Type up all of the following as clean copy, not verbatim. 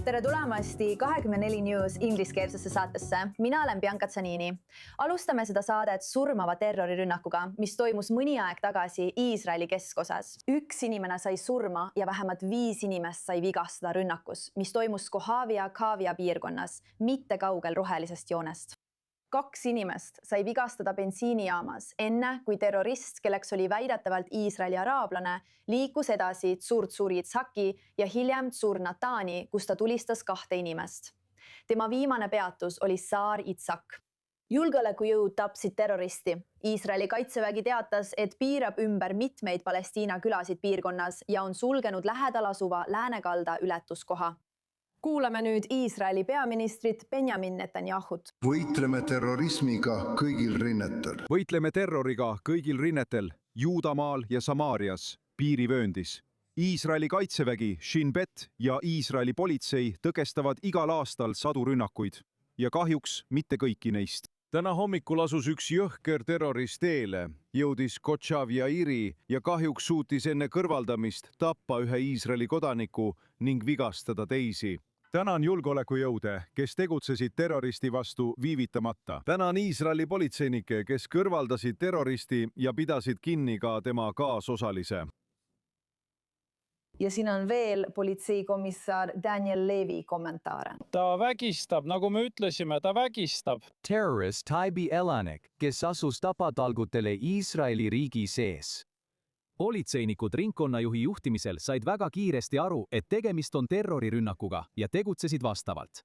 Tere tulemast 24 News ingliskeelsesse saatesse. Mina olen Bianca Zanini. Alustame seda saadet surmava terrorirünnakuga, mis toimus mõni aeg tagasi Iisraeli keskosas. Üks inimene sai surma ja vähemalt 5 inimest sai vigastada rünnakus, mis toimus Kohavia piirkonnas, mitte kaugel rohelisest joonest. 2 inimest sai vigastada bensiinijaamas enne, kui terrorist, kelleks oli väidetavalt Iisraeli araablane, liikus edasi Tzur Itzhaki ja hiljem Tzur Natani, kus ta tulistas 2 inimest. Tema viimane peatus oli Saar Itzhak. Julgeolekujõud tapsid terroristi. Iisraeli kaitsevägi teatas, et piirab ümber mitmeid Palestiina külasid piirkonnas ja on sulgenud lähedal asuva läänekalda ületuskoha. Kuulame nüüd Iisraeli peaministrit Benjamin Netanyahut. Võitleme terrorismiga kõigil rinnetel. Võitleme terroriga kõigil rinnetel, Juudamaal ja Samaarias, piirivööndis. Iisraeli kaitsevägi, Shin Bet ja Iisraeli politsei tõkestavad igal aastal sadu rünnakuid ja kahjuks mitte kõiki neist. Täna hommikul asus üks jõhker terrorist teele, jõudis Kochav-Yairi ja kahjuks suutis enne kõrvaldamist tappa ühe Iisraeli kodaniku ning vigastada teisi. Tänan julgeolekujõude, kes tegutsesid terroristi vastu viivitamata. Tänan Iisraeli politseinikke, kes kõrvaldasid terroristi ja pidasid kinni ka tema kaasosalise. Ja siin on veel politseikomissar Daniel Levy kommentaare. Ta vägistab, nagu me ütlesime, ta vägistab. Terrorist Taibi elanik, kes asus tapatalgutele Iisraeli riigi sees. Politseinikud ringkonnajuhi juhtimisel said väga kiiresti aru, et tegemist on terrorirünnakuga ja tegutsesid vastavalt.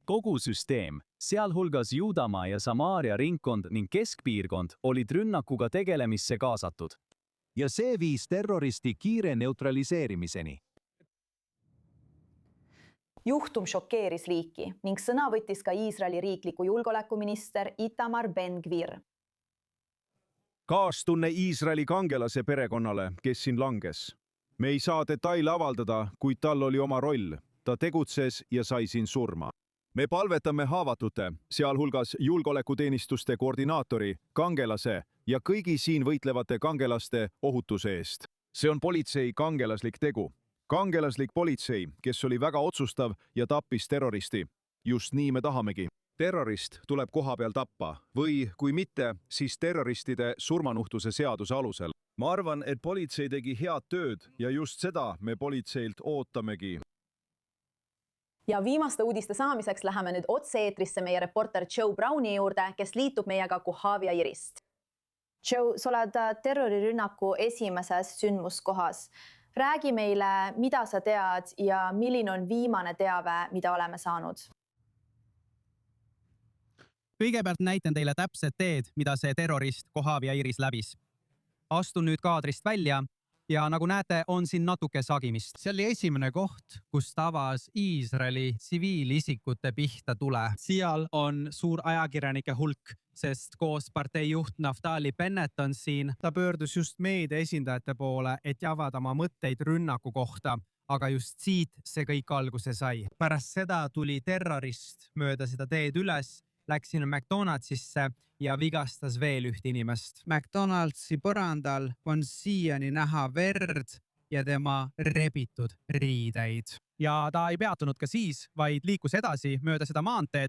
Kogu süsteem, sealhulgas Juudamaa ja Samaaria ringkond ning keskpiirkond olid rünnakuga tegelemisse kaasatud. Ja see viis terroristi kiire neutraliseerimiseni. Juhtum šokeeris riiki ning sõna võttis ka Iisraeli riikliku julgeolekuminister Itamar Ben-Gvir. Kaastunne Iisraeli kangelase perekonnale, kes siin langes. Me ei saa detaile avaldada, kuid tal oli oma roll. Ta tegutses ja sai siin surma. Me palvetame haavatute, sealhulgas julgeolekuteenistuste koordinaatori, kangelase ja kõigi siin võitlevate kangelaste ohutuse eest. See on politsei kangelaslik tegu. Kangelaslik politsei, kes oli väga otsustav ja tappis terroristi. Just nii me tahamegi. Terrorist tuleb koha peal tappa või kui mitte, siis terroristide surmanuhtuse seaduse alusel. Ma arvan, et politsei tegi head tööd ja just seda me politseilt ootamegi. Ja viimaste uudiste saamiseks läheme nüüd otse-eetrisse meie reporter Joe Browni juurde, kes liitub meiega Kohavia-Irist. Joe, sa oled terrorirünnaku esimeses sündmuskohas. Räägi meile, mida sa tead ja milline on viimane teave, mida oleme saanud. Kõigepealt näitan teile täpset teed, mida see terrorist Kohavia-Iris läbis. Astun nüüd kaadrist välja ja nagu näete, on siin natuke sagimist. See oli esimene koht, kus tavas Iisraeli tsiviilisikute pihta tule. Seal on suur ajakirjanike hulk, sest koos partei juht Naftali Bennett on siin. Ta pöördus just meedia esindajate poole, et jagada oma mõtteid rünnaku kohta. Aga just siit see kõik alguse sai. Pärast seda tuli terrorist mööda seda teed üles, läksin McDonaldsisse ja vigastas veel üht inimest. McDonaldsi põrandal on siiani näha verd ja tema rebitud riideid. Ja ta ei peatunud ka siis, vaid liikus edasi mööda seda maantee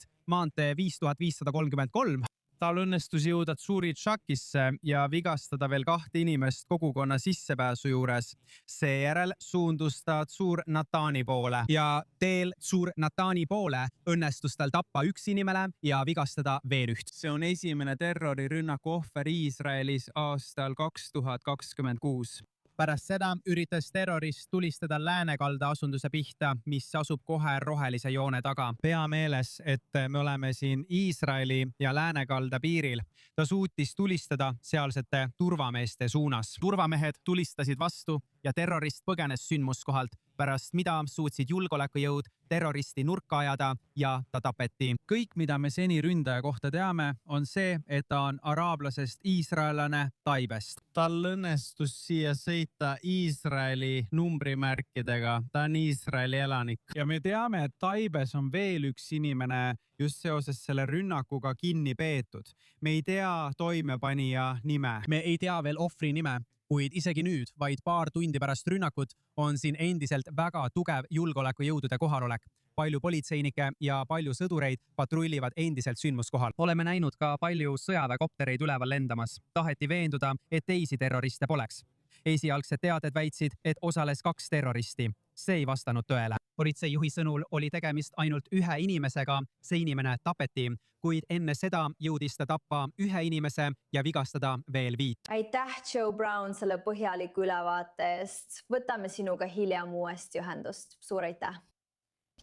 5533. Tal õnnestus jõuda Tzur Itzhakisse ja vigastada veel 2 inimest kogukonna sissepääsu juures. Seejärel suundus ta Tzur Natani poole ja teel Tzur Natani poole õnnestus tal tappa 1 inimene ja vigastada veel 1. See on esimene terrorirünnaku ohver Iisraelis aastal 2026. Pärast seda üritas terrorist tulistada läänekalda asunduse pihta, mis asub kohe rohelise joone taga. Pea meeles, et me oleme siin Iisraeli ja läänekalda piiril. Ta suutis tulistada sealsete turvameeste suunas. Turvamehed tulistasid vastu ja terrorist põgenes sündmuskohalt, pärast mida suutsid julgeolekujõud terroristi nurka ajada ja ta tapeti. Kõik, mida me seni ründaja kohta teame, on see, et ta on araablasest iisraellane Taibest. Tal õnnestus siia sõita Iisraeli numbrimärkidega. Ta on Iisraeli elanik. Ja me teame, et Taibes on veel üks inimene just seoses selle rünnakuga kinni peetud. Me ei tea toimepanija nime. Me ei tea veel ohvri nime. Kuid isegi nüüd, vaid paar tundi pärast rünnakut, on siin endiselt väga tugev julgeolekujõudude kohalolek. palju politseinikke ja palju sõdureid patrullivad endiselt sündmuskohal. Oleme näinud ka palju sõjaväekoptereid üleval lendamas. Taheti veenduda, et teisi terroriste poleks. Esialgsed teated väitsid, et osales 2 terroristi. See ei vastanud tõele. Politseijuhi sõnul oli tegemist ainult 1 inimesega. See inimene tapeti, kuid enne seda jõudis ta tappa 1 inimese ja vigastada veel 5. aitäh, Joe Brown, selle põhjaliku ülevaate eest. Võtame sinuga hiljem uuesti ühendust. Suur aitäh!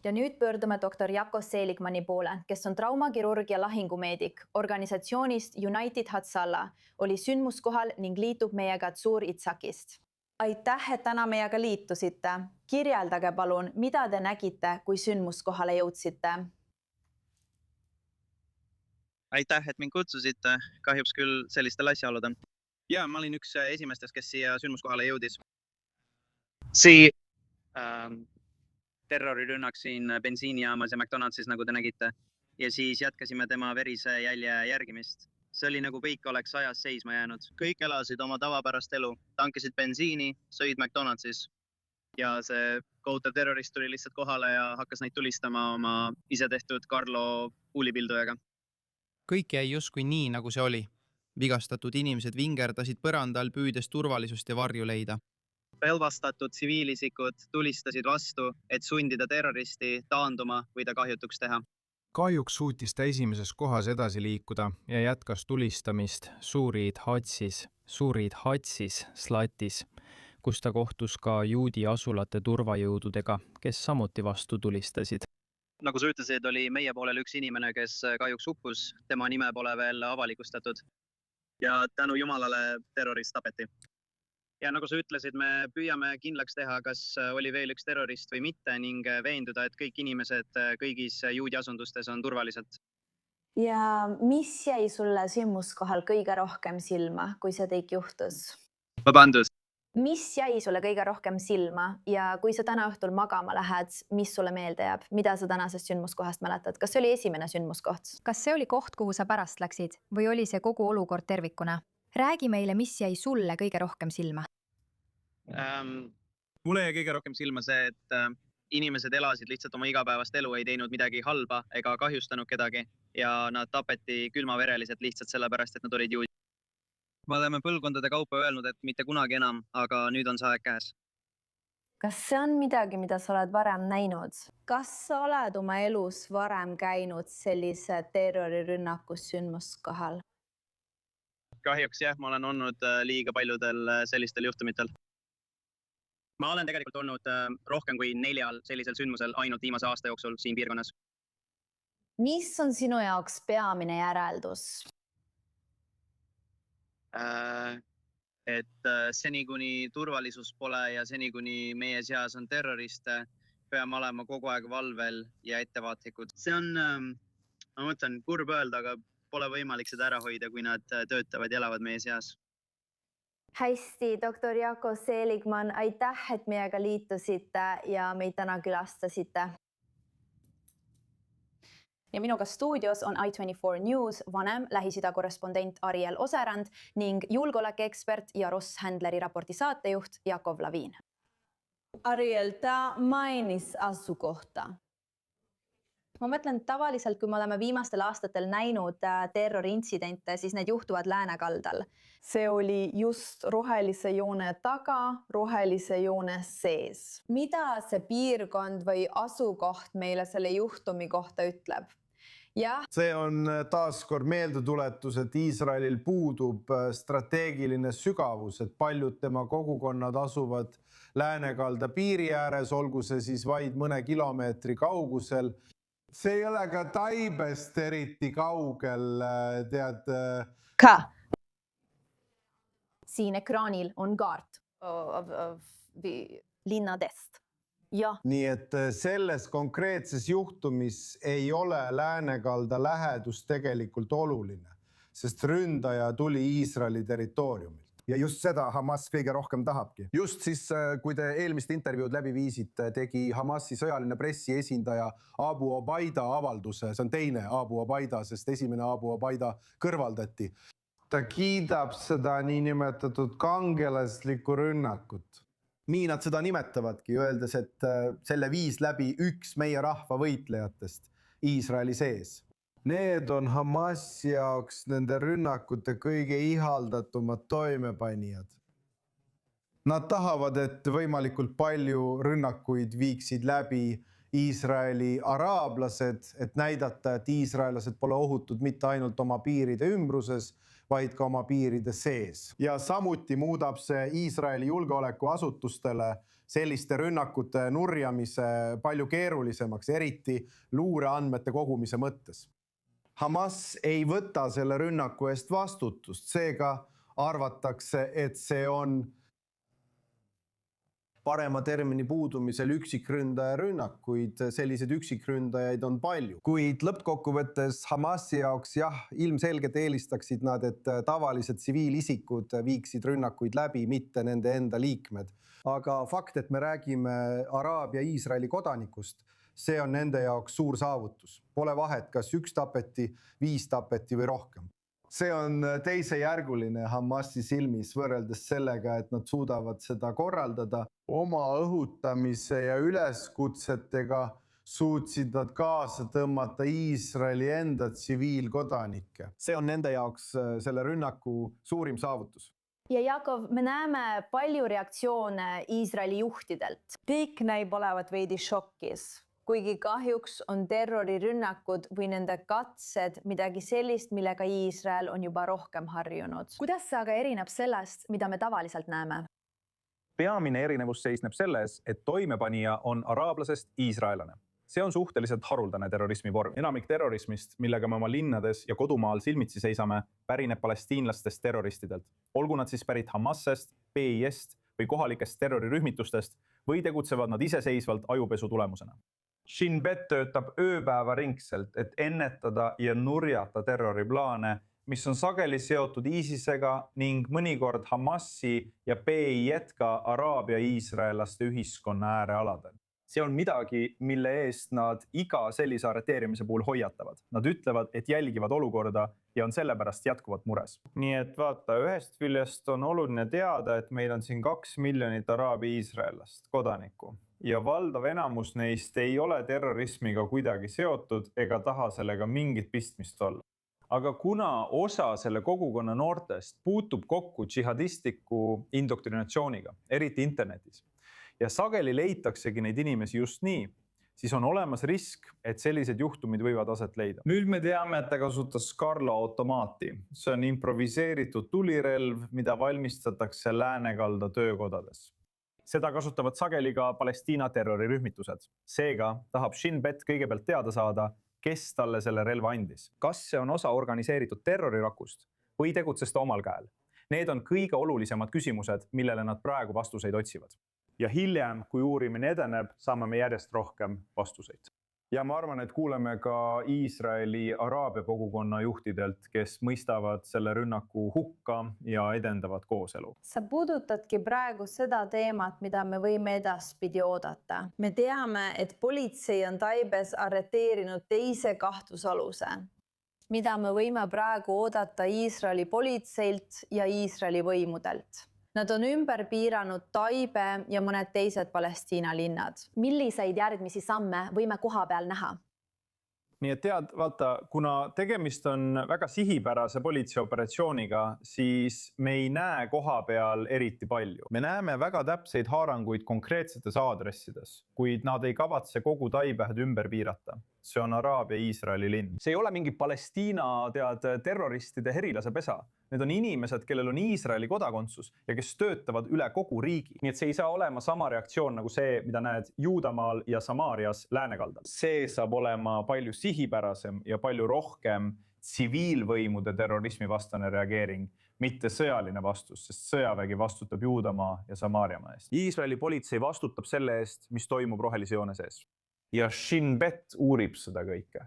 Ja nüüd pöördume doktor Jako Seligmani poole, kes on traumakirurg ja lahingumeedik. Organisatsioonist United Hatsala oli sündmuskohal ning liitub meiega Tsur Itsakist. Aitäh, et täna meiega liitusite. Kirjeldage palun, mida te nägite, kui sündmuskohale jõudsite? Aitäh, et mind kutsusite. Kahjuks küll sellistel asjaoludel. Ja ma olin üks esimestest, kes siia sündmuskohale jõudis. Terrorirünnak siin bensiinijaamas ja McDonaldsis, nagu te nägite. Ja siis jätkasime tema verise jälje järgimist. See oli nagu kõik oleks ajas seisma jäänud. Kõik elasid oma tavapärast elu. Tankisid bensiini, sõid McDonaldsis. Ja see kohutav terrorist tuli lihtsalt kohale ja hakkas neid tulistama oma isetehtud Carlo kuulipildujaga. Kõik jäi justkui nii, nagu see oli. Vigastatud inimesed vingerdasid põrandal, püüdes turvalisust ja varju leida. Relvastatud tsiviilisikud tulistasid vastu, et sundida terroristi taanduma või ta kahjutuks teha. Kahjuks suutis ta esimeses kohas edasi liikuda ja jätkas tulistamist Surid Hatsis Slatis, kus ta kohtus ka juudi asulate turvajõududega, kes samuti vastu tulistasid. Nagu sa ütlesid, oli meie poolel üks inimene, kes kahjuks uppus. Tema nime pole veel avalikustatud. Ja tänu Jumalale terrorist tapeti. Ja nagu sa ütlesid, me püüame kindlaks teha, kas oli veel üks terrorist või mitte ning veenduda, et kõik inimesed kõigis juudi asundustes on turvaliselt. Ja mis jäi sulle sündmuskohal kõige rohkem silma, kui see teik juhtus? Vabandust. Mis jäi sulle kõige rohkem silma ja kui sa täna õhtul magama lähed, mis sulle meelde jääb? Mida sa tänasest sündmuskohast mäletad? Kas see oli esimene sündmuskoht? Kas see oli koht, kuhu sa pärast läksid või oli see kogu olukord tervikuna? Räägi meile, mis jäi sulle kõige rohkem silma? Mulle jäi kõige rohkem silma see, et inimesed elasid lihtsalt oma igapäevast elu, ei teinud midagi halba ega kahjustanud kedagi ja nad tapeti külmavereliselt lihtsalt sellepärast, et nad olid juudi. Me oleme põlvkondade kaupa öelnud, et mitte kunagi enam, aga nüüd on see aeg käes. Kas see on midagi, mida sa oled varem näinud? Kas sa oled oma elus varem käinud sellise terrorirünnakus sündmuskohal? Kahjuks jah, ma olen olnud liiga paljudel sellistel juhtumitel. Ma olen tegelikult olnud rohkem kui 4 sellisel sündmusel ainult viimase aasta jooksul siin piirkonnas. Mis on sinu jaoks peamine järeldus? Et seni kuni turvalisus pole ja seni kuni meie seas on terroriste, peame olema kogu aeg valvel ja ettevaatlikud. See on, ma mõtlen, kurb öelda, aga pole võimalik seda ära hoida, kui nad töötavad ja elavad meie seas. Hästi, doktor Jako Seligman, aitäh, et meiega liitusite ja meid täna külastasite. Ja minuga stuudios on i24 News vanem Lähis-Ida korrespondent Ariel Oserand ning julgeolekuekspert ja Ross Handleri raporti saatejuht Jakov Lavin. Ariel, ta mainis asukohta. Ma mõtlen, tavaliselt, kui me oleme viimastel aastatel näinud terroriintsidente, siis need juhtuvad läänekaldal. See oli just rohelise joone taga, rohelise joone sees. Mida see piirkond või asukoht meile selle juhtumi kohta ütleb? Ja. See on taaskord meeldetuletus, et Iisraelil puudub strateegiline sügavus, et paljud tema kogukonnad asuvad läänekalda piiri ääres, olgu see siis vaid mõne kilomeetri kaugusel. See ei ole ka Taibest eriti kaugel, tead. Ka. Siin ekraanil on kaart linnadest. Ja. Nii et selles konkreetses juhtumis ei ole läänekalda lähedus tegelikult oluline, sest ründaja tuli Iisraeli territooriumilt. Ja just seda Hamas kõige rohkem tahabki. Just siis, kui te eelmist intervjuud läbi viisite, tegi Hamasi sõjaline pressiesindaja Abu Obaida avalduse. See on teine Abu Obaida, sest esimene Abu Obaida kõrvaldati. Ta kiidab seda niinimetatud kangelaslikku rünnakut. nii nad seda nimetavadki, öeldes, et selle viis läbi üks meie rahva võitlejatest Iisraeli sees. Need on Hamasi jaoks nende rünnakute kõige ihaldatumad toimepanijad. Nad tahavad, et võimalikult palju rünnakuid viiksid läbi Iisraeli araablased, et näidata, et iisraelased pole ohutud mitte ainult oma piiride ümbruses, vaid ka oma piiride sees. Ja samuti muudab see Iisraeli julgeolekuasutustele selliste rünnakute nurjamise palju keerulisemaks, eriti luureandmete kogumise mõttes. Hamas ei võta selle rünnaku eest vastutust, seega arvatakse, et see on parema termini puudumisel üksikründaja rünnak, kuid selliseid üksikründajaid on palju. Kuid lõppkokkuvõttes Hamasi jaoks ilmselgelt eelistaksid nad, et tavalised tsiviilisikud viiksid rünnakuid läbi, mitte nende enda liikmed. Aga fakt, et me räägime Araabia Iisraeli kodanikust, see on nende jaoks suur saavutus. Pole vahet, kas 1 tapeti, 5 tapeti või rohkem. See on teisejärguline Hamasi silmis võrreldes sellega, et nad suudavad seda korraldada. Oma õhutamise ja üleskutsetega suutsid nad kaasa tõmmata Iisraeli enda tsiviilkodanikke. See on nende jaoks selle rünnaku suurim saavutus. Ja Jakov, me näeme palju reaktsioone Iisraeli juhtidelt. Kõik näib olevat veidi šokkis. Kuigi kahjuks on terrorirünnakud või nende katsed midagi sellist, millega Iisrael on juba rohkem harjunud. Kuidas see aga erineb sellest, mida me tavaliselt näeme? Peamine erinevus seisneb selles, et toimepanija on araablasest iisraelane. See on suhteliselt haruldane terrorismi vorm. Enamik terrorismist, millega me oma linnades ja kodumaal silmitsi seisame, pärineb palestiinlastest terroristidelt. Olgu nad siis pärit Hamasest, PIS-t või kohalikest terrorirühmitustest või tegutsevad nad iseseisvalt ajupesu tulemusena. Shin Bet töötab ööpäevaringselt, et ennetada ja nurjata terroriplaane, mis on sageli seotud ISISega ning mõnikord Hamasi ja PIS-ga Araabia iisraelaste ühiskonna äärealadel. See on midagi, mille eest nad iga sellise arreteerimise puhul hoiatavad. Nad ütlevad, et jälgivad olukorda ja on sellepärast jätkuvalt mures. Nii et vaata, ühest küljest on oluline teada, et meil on siin 2 miljonit araabia iisraelast kodanikku. Ja valdav enamus neist ei ole terrorismiga kuidagi seotud ega taha sellega mingit pistmist olla. Aga kuna osa selle kogukonna noortest puutub kokku džihadistliku indoktrinatsiooniga, eriti internetis, ja sageli leitaksegi neid inimesi just nii, siis on olemas risk, et sellised juhtumid võivad aset leida. Nüüd me teame, et ta kasutas Scarlo automaati. See on improviseeritud tulirelv, mida valmistatakse läänekalda töökodades. Seda kasutavad sageli ka Palestiina terrorirühmitused. Seega tahab Shin Bet kõigepealt teada saada, kes talle selle relva andis. Kas see on osa organiseeritud terrorirakust või tegutses ta omal käel? Need on kõige olulisemad küsimused, millele nad praegu vastuseid otsivad. Ja hiljem, kui uurimine edeneb, saame me järjest rohkem vastuseid. Ja ma arvan, et kuuleme ka Iisraeli araabia kogukonna juhtidelt, kes mõistavad selle rünnaku hukka ja edendavad kooselu. Sa puudutadki praegu seda teemat, mida me võime edaspidi oodata. Me teame, et politsei on Taibes arreteerinud teise kahtlusaluse, mida me võime praegu oodata Iisraeli politseilt ja Iisraeli võimudelt. Nad on ümber piiranud Taibe ja mõned teised Palestiina linnad. Milliseid järgmisi samme võime koha peal näha? Nii et tead, vaata, kuna tegemist on väga sihipärase politseioperatsiooniga, siis me ei näe koha peal eriti palju. Me näeme väga täpseid haaranguid konkreetsetes aadressides, kuid nad ei kavatse kogu Taibehed ümber piirata. See on Araabia Iisraeli linn. See ei ole mingi Palestiina terroristide herilase pesa. Need on inimesed, kellel on Iisraeli kodakondsus ja kes töötavad üle kogu riigi. Nii et see ei saa olema sama reaktsioon nagu see, mida näed Juudamaal ja Samaarias läänekaldal. See saab olema palju sihipärasem ja palju rohkem tsiviilvõimude terrorismivastane reageering, mitte sõjaline vastus, sest sõjavägi vastutab Juudamaa ja Samaariamaa eest. Iisraeli politsei vastutab selle eest, mis toimub rohelise joone sees. Ja Shin Bet uurib seda kõike.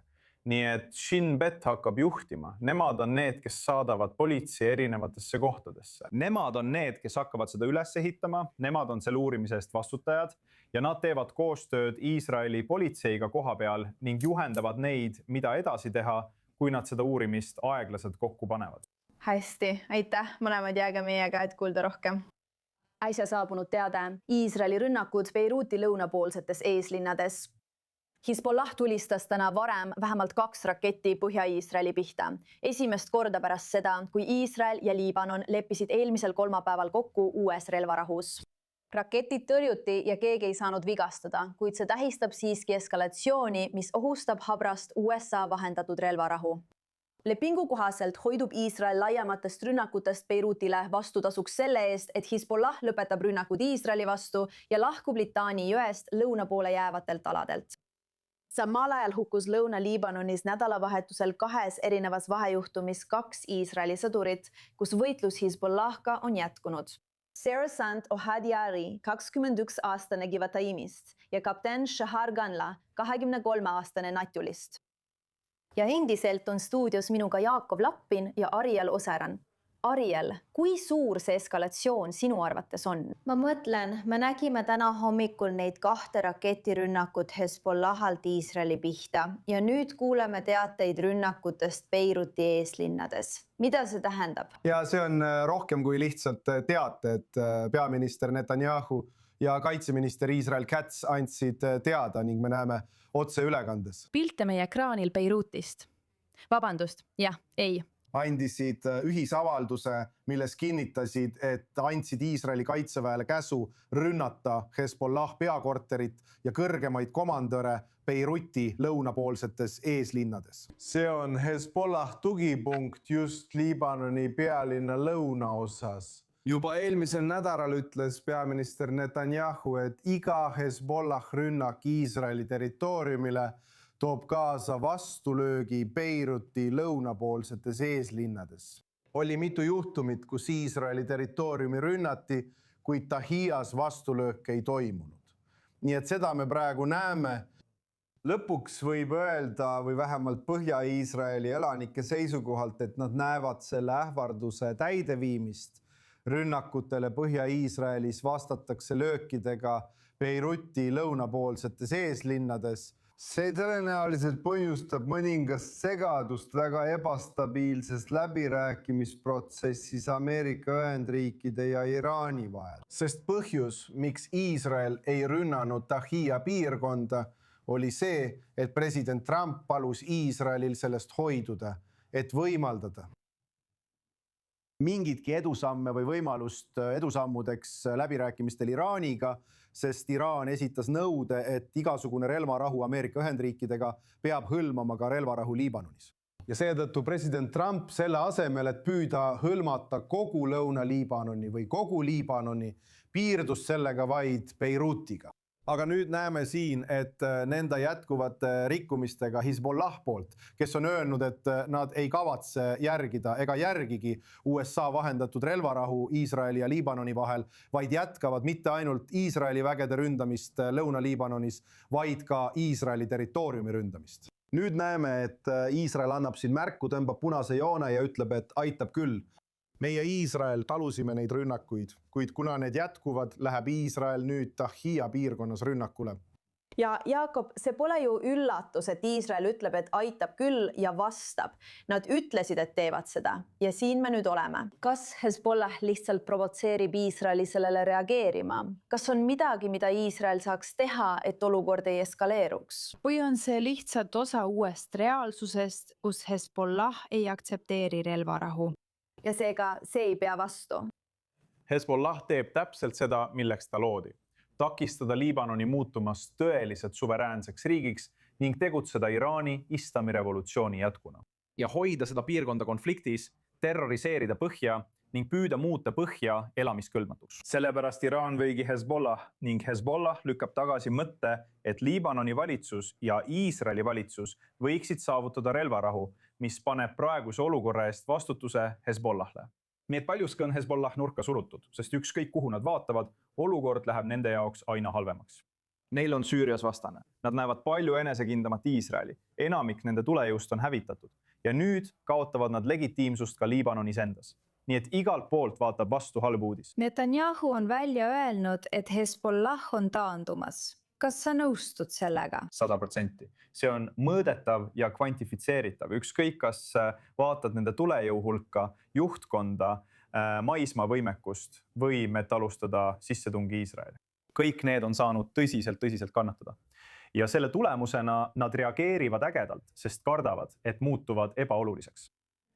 Nii et Shin Bet hakkab juhtima. Nemad on need, kes saadavad politsei erinevatesse kohtadesse. Nemad on need, kes hakkavad seda üles ehitama. Nemad on selle uurimise eest vastutajad ja nad teevad koostööd Iisraeli politseiga koha peal ning juhendavad neid, mida edasi teha, kui nad seda uurimist aeglaselt kokku panevad. Hästi, aitäh. Mõlemad jääge meiega, et kuulda rohkem. äsja saabunud teade. Iisraeli rünnakud Beiruti lõunapoolsetes eeslinnades. Hezbollah tulistas täna varem vähemalt 2 raketti Põhja-Iisraeli pihta. Esimest korda pärast seda, kui Iisrael ja Liibanon leppisid eelmisel kolmapäeval kokku uues relvarahus. Raketid tõrjuti ja keegi ei saanud vigastada, kuid see tähistab siiski eskalatsiooni, mis ohustab habrast USA vahendatud relvarahu. Lepingu kohaselt hoidub Iisrael laiematest rünnakutest Beirutile vastutasuks selle eest, et Hezbollah lõpetab rünnakud Iisraeli vastu ja lahkub Litani jõest lõuna poole jäävatelt aladelt. Samal ajal hukkus Lõuna-Liibanonis nädalavahetusel 2 erinevas vahejuhtumis 2 Iisraeli sõdurit, kus võitlus Hezbollahga on jätkunud. Sarah Sant Ohadiari, 21-aastane Givataimist ja kapten Shahar Ganla, 23-aastane Natjulist. Ja endiselt on stuudios minuga Jaakov Lappin ja Ariel Oseran. Ariel, kui suur see eskalatsioon sinu arvates on? Ma mõtlen, me nägime täna hommikul neid 2 raketirünnakut Hezbollahalt Iisraeli pihta ja nüüd kuuleme teateid rünnakutest Beiruti eeslinnades. Mida see tähendab? Ja see on rohkem kui lihtsalt teated. Peaminister Netanyahu ja kaitseminister Israel Katz andsid teada ning me näeme otse ülekandes. Pilte meie ekraanil Beirutist. Vabandust, jah, ei. Andisid ühisavalduse, milles kinnitasid, et andsid Iisraeli kaitseväele käsu rünnata Hezbollah peakorterit ja kõrgemaid komandöre Beiruti lõunapoolsetes eeslinnades. See on Hezbollah tugipunkt just Liibanoni pealinna lõunaosas. Juba eelmisel nädalal ütles peaminister Netanyahu, et iga Hezbollah rünnak Iisraeli territooriumile toob kaasa vastulöögi Beiruti lõunapoolsetes eeslinnades. Oli mitu juhtumit, kus Iisraeli territooriumi rünnati, kuid Tahias vastulöök ei toimunud. Nii et seda me praegu näeme. Lõpuks võib öelda, või vähemalt Põhja-Iisraeli elanike seisukohalt, et nad näevad selle ähvarduse täideviimist. Rünnakutele Põhja-Iisraelis vastatakse löökidega Beiruti lõunapoolsetes eeslinnades. See tõenäoliselt põhjustab mõningast segadust väga ebastabiilses läbirääkimisprotsessis Ameerika Ühendriikide ja Iraani vahel. Sest põhjus, miks Iisrael ei rünnanud Tahia piirkonda, oli see, et president Trump palus Iisraelil sellest hoiduda, et võimaldada mingitki edusamme või võimalust edusammudeks läbirääkimistel Iraaniga, sest Iraan esitas nõude, et igasugune relvarahu Ameerika Ühendriikidega peab hõlmama ka relvarahu Liibanonis. Ja seetõttu president Trump selle asemel, et püüda hõlmata kogu Lõuna-Liibanoni või kogu Liibanoni, piirdus sellega vaid Beirutiga. Aga nüüd näeme siin, et nende jätkuvate rikkumistega Hezbollah poolt, kes on öelnud, et nad ei kavatse järgida ega järgigi USA vahendatud relvarahu Iisraeli ja Liibanoni vahel, vaid jätkavad mitte ainult Iisraeli vägede ründamist Lõuna-Liibanonis, vaid ka Iisraeli territooriumi ründamist. Nüüd näeme, et Iisrael annab siin märku, tõmbab punase joone ja ütleb, et aitab küll. Meie Iisrael talusime neid rünnakuid, kuid kuna need jätkuvad, läheb Iisrael nüüd Tahia piirkonnas rünnakule. Ja Jaakob, see pole ju üllatus, et Iisrael ütleb, et aitab küll ja vastab. Nad ütlesid, et teevad seda ja siin me nüüd oleme. Kas Hezbollah lihtsalt provotseerib Iisraeli sellele reageerima? Kas on midagi, mida Iisrael saaks teha, et olukord ei eskaleeruks? Või on see lihtsalt osa uuest reaalsusest, kus Hezbollah ei aktsepteeri relvarahu? Ja seega see ei pea vastu. Hezbollah teeb täpselt seda, milleks ta loodi. Takistada Liibanoni muutumast tõeliselt suveräänseks riigiks ning tegutseda Iraani islamirevolutsiooni jätkuna. Ja hoida seda piirkonda konfliktis, terroriseerida põhja ning püüda muuta põhja elamiskõlbmatuks. Sellepärast Iraan võigi Hezbollah ning Hezbollah lükkab tagasi mõtte, et Liibanoni valitsus ja Iisraeli valitsus võiksid saavutada relvarahu, mis paneb praeguse olukorra eest vastutuse Hezbollah'le. Nii et paljuski on Hezbollah nurka surutud, sest ükskõik kuhu nad vaatavad, olukord läheb nende jaoks aina halvemaks. Neil on Süürias vastane. Nad näevad palju enesekindlamat Iisraeli. Enamik nende tulejõust on hävitatud. Ja nüüd kaotavad nad legitiimsust ka Liibanonis endas. Nii et igalt poolt vaatab vastu halb uudis. Netanyahu on välja öelnud, et Hezbollah on taandumas. kas sa nõustud sellega? 100%. See on mõõdetav ja kvantifitseeritav. Ükskõik, kas vaatad nende tulejõu hulka, juhtkonda, maismaavõimekust või et alustada sissetungi Iisraeli. Kõik need on saanud tõsiselt kannatada. Ja selle tulemusena nad reageerivad ägedalt, sest kardavad, et muutuvad ebaoluliseks.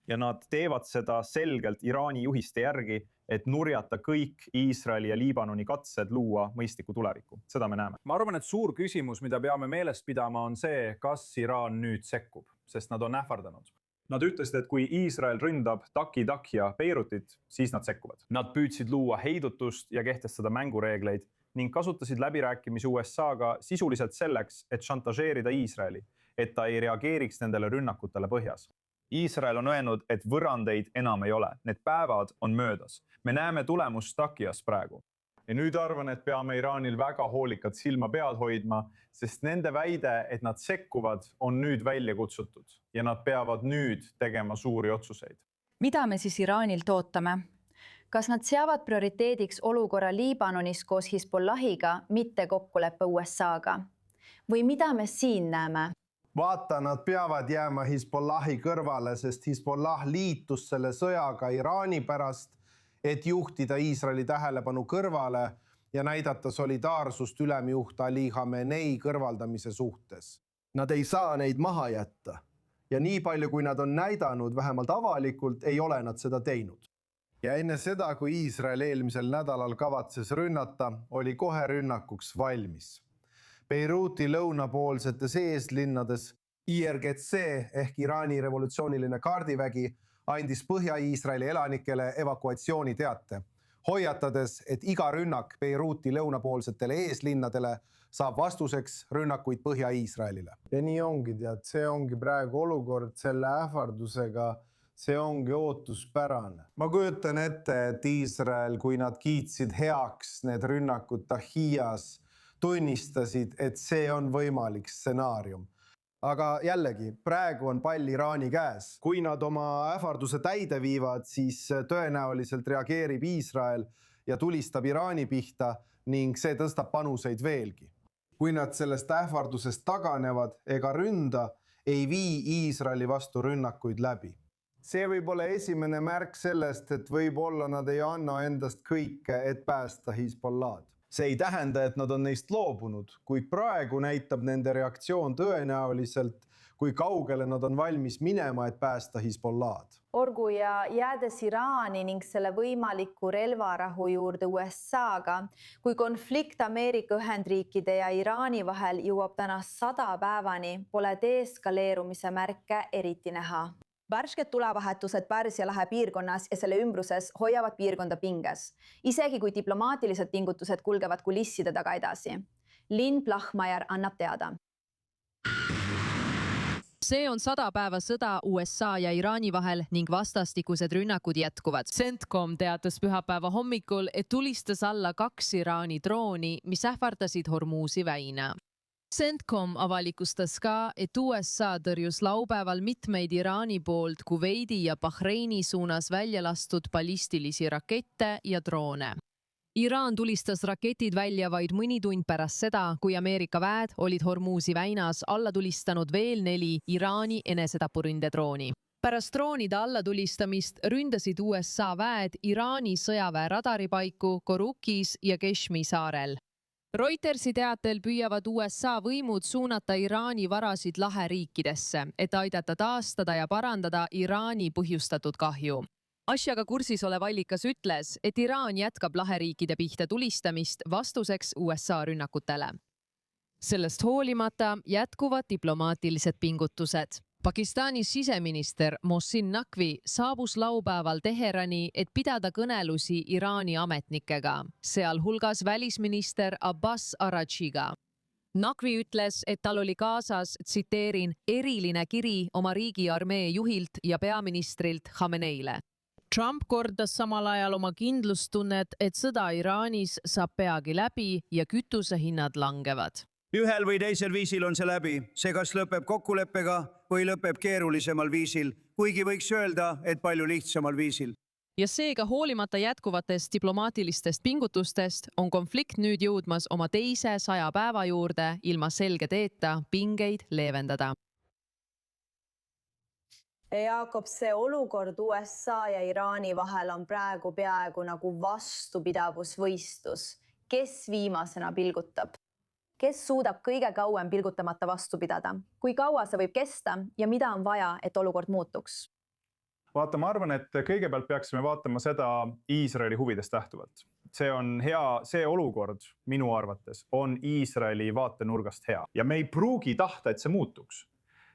Ja nad teevad seda selgelt Iraani juhiste järgi, et nurjata kõik Iisraeli ja Liibanoni katsed luua mõistlikku tulevikku. Seda me näeme. Ma arvan, et suur küsimus, mida peame meeles pidama, on see, kas Iraan nüüd sekkub, sest nad on ähvardanud. Nad ütlesid, et kui Iisrael ründab Taki-Takia Beirutit, siis nad sekkuvad. Nad püüdsid luua heidutust ja kehtestada mängureegleid ning kasutasid läbirääkimisi USA-ga sisuliselt selleks, et šantažeerida Iisraeli, et ta ei reageeriks nendele rünnakutele põhjas. Iisrael on öelnud, et võrandeid enam ei ole. Need päevad on möödas. Me näeme tulemust Takias praegu. Ja nüüd arvan, et peame Iraanil väga hoolikalt silma peal hoidma, sest nende väide, et nad sekkuvad, on nüüd välja kutsutud ja nad peavad nüüd tegema suuri otsuseid. Mida me siis Iraanilt ootame? Kas nad seavad prioriteediks olukorra Liibanonis koos Hezbollahiga, mitte kokkuleppe USA-ga? Või mida me siin näeme? Vaata, nad peavad jääma Hezbollahi kõrvale, sest Hezbollah liitus selle sõjaga Iraani pärast, et juhtida Iisraeli tähelepanu kõrvale ja näidata solidaarsust ülemjuht Ali Khamenei kõrvaldamise suhtes. Nad ei saa neid maha jätta. Ja nii palju, kui nad on näidanud, vähemalt avalikult, ei ole nad seda teinud. Ja enne seda, kui Iisrael eelmisel nädalal kavatses rünnata, oli kohe rünnakuks valmis. Beiruti lõunapoolsetes eeslinnades IRGC ehk Iraani revolutsiooniline kaardivägi andis Põhja-Iisraeli elanikele evakuatsiooniteate, hoiatades, et iga rünnak Beiruti lõunapoolsetele eeslinnadele saab vastuseks rünnakuid Põhja-Iisraelile. Ja nii ongi, see ongi praegu olukord selle ähvardusega, see ongi ootuspärane. Ma kujutan ette, et Iisrael, kui nad kiitsid heaks need rünnakud Tahijas, tunnistasid, et see on võimalik stsenaarium. Aga jällegi, praegu on pall Iraani käes. Kui nad oma ähvarduse täide viivad, siis tõenäoliselt reageerib Iisrael ja tulistab Iraani pihta ning see tõstab panuseid veelgi. Kui nad sellest ähvardusest taganevad ega ründa, ei vii Iisraeli vastu rünnakuid läbi. See võib olla esimene märk sellest, et võib-olla nad ei anna endast kõike, et päästa Hezbollah'd. See ei tähenda, et nad on neist loobunud, kuid praegu näitab nende reaktsioon tõenäoliselt, kui kaugele nad on valmis minema, et päästa Hezbollah'd. Orgu ja jäädes Iraani ning selle võimaliku relvarahu juurde USA-ga, kui konflikt Ameerika Ühendriikide ja Iraani vahel jõuab täna 100 päevani, pole deeskaleerumise märke eriti näha. Värsked tulevahetused Pärsia lahe piirkonnas ja selle ümbruses hoiavad piirkonda pinges, isegi kui diplomaatilised pingutused kulgevad kulisside taga edasi. Lynn Plachmeier annab teada. See on 100 päeva sõda USA ja Iraani vahel ning vastastikused rünnakud jätkuvad. CENTCOM teatas pühapäeva hommikul, et tulistas alla 2 Iraani drooni, mis ähvardasid Hormuzi väina. CENTCOM avalikustas ka, et USA tõrjus laupäeval mitmeid Iraani poolt Kuveidi ja Bahreini suunas välja lastud ballistilisi rakette ja droone. Iraan tulistas raketid välja vaid mõni tund pärast seda, kui Ameerika väed olid Hormuzi väinas alla tulistanud veel 4 Iraani enesetapuründedrooni. Pärast droonide allatulistamist ründasid USA väed Iraani sõjaväe radaripaiku Korukis ja Keshmi saarel. Reutersi teatel püüavad USA võimud suunata Iraani varasid laheriikidesse, et aidata taastada ja parandada Iraani põhjustatud kahju. Asjaga kursis olev allikas ütles, et Iraan jätkab laheriikide pihta tulistamist vastuseks USA rünnakutele. Sellest hoolimata jätkuvad diplomaatilised pingutused. Pakistani siseminister Mohsin Naqvi saabus laupäeval Teherani, et pidada kõnelusi Iraani ametnikega, sealhulgas välisminister Abbas Araghchiga. Naqvi ütles, et tal oli kaasas, tsiteerin, eriline kiri oma riigi armee juhilt ja peaministrilt Khameneile. Trump kordas samal ajal oma kindlustunnet, et sõda Iraanis saab peagi läbi ja kütusehinnad langevad. Ühel või teisel viisil on see läbi. See kas lõpeb kokkuleppega või lõpeb keerulisemal viisil, kuigi võiks öelda, et palju lihtsamal viisil. ja seega hoolimata jätkuvatest diplomaatilistest pingutustest on konflikt nüüd jõudmas oma teise 100 päeva juurde ilma selge teeta pingeid leevendada. Jakob, see olukord USA ja Iraani vahel on praegu peaaegu nagu vastupidavusvõistlus. Kes viimasena pilgutab? Kes suudab kõige kauem pilgutamata vastu pidada? Kui kaua see võib kesta ja mida on vaja, et olukord muutuks? Vaata, ma arvan, et kõigepealt peaksime vaatama seda Iisraeli huvidest lähtuvalt. See on hea, see olukord minu arvates on Iisraeli vaatenurgast hea ja me ei pruugi tahta, et see muutuks.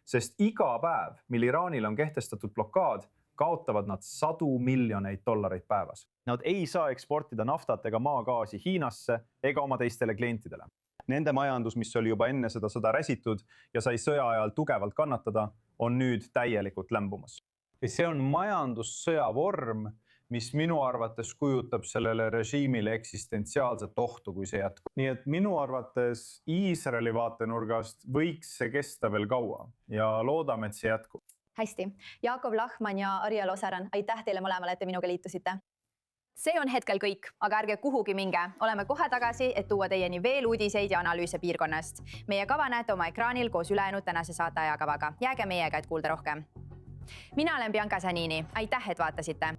Sest iga päev, mil Iraanil on kehtestatud blokaad, kaotavad nad $100 miljoneid päevas. Nad ei saa eksportida naftat ega maagaasi Hiinasse ega oma teistele klientidele. Nende majandus, mis oli juba enne seda sõda räsitud ja sai sõja ajal tugevalt kannatada, on nüüd täielikult lämbumas. See on majandussõja vorm, mis minu arvates kujutab sellele režiimile eksistentsiaalset ohtu, kui see jätkub. Nii et minu arvates Iisraeli vaatenurgast võiks see kesta veel kaua ja loodame, et see jätkub. Hästi. Jakob Lahman ja Ariel Osaran, aitäh teile mõlemale, et te minuga liitusite. See on hetkel kõik, aga ärge kuhugi minge. Oleme kohe tagasi, et tuua teieni veel uudiseid ja analüüse piirkonnast. Meie kava näete oma ekraanil koos ülejäänud tänase saate ajakavaga. Jääge meiega, et kuulda rohkem. Mina olen Bianca Zanini. Aitäh, et vaatasite.